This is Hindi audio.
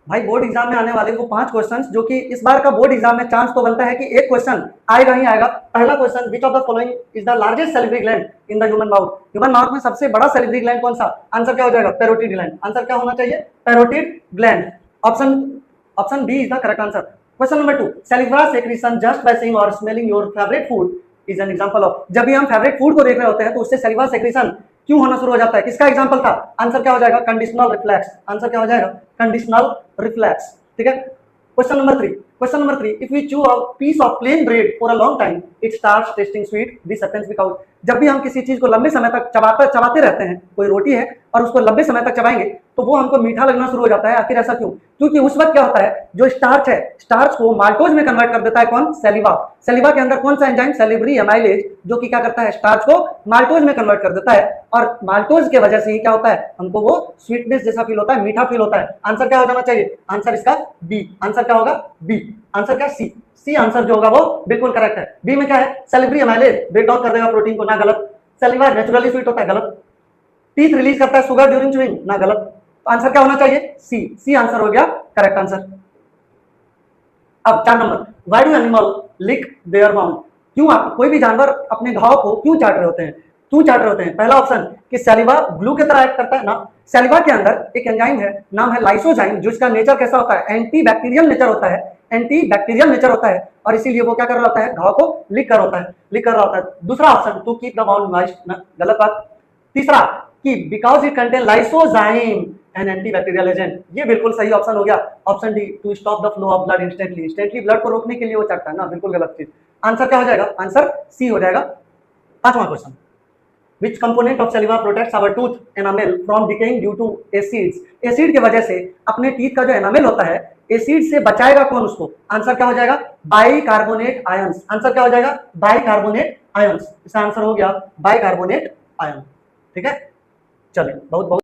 भाई बोर्ड एग्जाम में आने वाले वो 5 क्वेश्चंस, जो कि इस बार का बोर्ड एग्जाम में चांस तो बनता है कि एक क्वेश्चन आएगा ही आएगा। पहला question, which of the following is the largest salivary gland in the human mouth. Human mouth में सबसे बड़ा सैलिवरी ग्लैंड कौन सा? आंसर क्या हो जाएगा? Parotid gland. आंसर क्या होना चाहिए? Parotid gland. Option option B is the correct answer. Question number 2, salivary secretion just by seeing or smelling your favourite food is an example of. जब भी हम फेवरेट फूड को देख रहे होते हैं तो उससे सैलिवा सेक्रीशन क्यों होना शुरू हो जाता है? किसका एग्जांपल था? आंसर क्या हो जाएगा? Conditional reflex. आंसर क्या हो जाएगा? Conditional reflex. ठीक है। Question number 3, if we chew a piece of plain bread for a long time it starts tasting sweet, this happens because. जब भी हम किसी चीज को लंबे समय तक चबाते रहते हैं, कोई रोटी है और उसको लंबे समय तक चबाएंगे तो वो हमको मीठा लगना शुरू हो जाता है। आखिर ऐसा क्यों? क्योंकि उस वक्त क्या होता है, जो स्टार्च है, स्टार्च को माल्टोज में कन्वर्ट कर देता है कौन? सैलिवा। सैलिवा के अंदर कौन सा एंजाइम? सैलिवरी एमाइलेज, जो कि क्या करता है? स्टार्च को माल्टोज में कन्वर्ट कर देता है, और माल्टोज के वजह से ही क्या होता है? हमको वो स्वीटनेस जैसा फील होता है, मीठा फील होता है। आंसर क्या हो जाना चाहिए? आंसर इसका बी। आंसर क्या होगा? बी। आंसर क्या? सी। सी आंसर जो होगा वो बिल्कुल करेक्ट है। बी में क्या है? सैलिवरी एमाइलेज ब्रेक डाउन कर देगा प्रोटीन को, ना गलत। सैलिवा नेचुरली स्वीट होता है, गलत। टीथ रिलीज करता है शुगर ड्यूरिंग च्यूइंग, ना गलत। तो आंसर क्या होना चाहिए? सी। सी आंसर हो गया करेक्ट आंसर। अब 4 number, why do animal lick their wound. क्यों कोई भी जानवर अपने घाव को क्यों चाट रहे होते हैं? क्यों चाट रहे होते हैं? पहला ऑप्शन कि सैलिवा ग्लू की तरह एक्ट करता है ना। सैलिवा के अंदर एक एंजाइम है, नाम है लाइसोजाइम, जो इसका नेचर कैसा होता है? एंटी बैक्टीरियल नेचर होता है। एंटी बैक्टीरियल नेचर होता है, और इसीलिए वो क्या कर रहा होता है? घाव को लिक कर होता है, लिक कर रहा होता है। दूसरा option, to keep the wound moist, गलत बात। तीसरा कि because it contain lysozyme an antibacterial agent, ये बिल्कुल सही ऑप्शन हो गया। Option D, to stop the flow of blood instantly, instantly blood को रोकने के लिए वो चढ़ता है ना, बिल्कुल गलत चीज। आंसर क्या हो जाएगा? आंसर सी हो जाएगा। 5वां question, which component of saliva protects our tooth enamel from decaying due to acids। Acid की वजह से अपने टीथ का जो एनामेल होता है, एसिड से बचाएगा कौन उसको? आंसर क्या हो जाएगा? Bicarbonate ions. आंसर क्या हो जाएगा? Bicarbonate ions. इसका आंसर हो गया बाइकार्बोनेट आयन। ठीक है, चलिए बहुत बहुत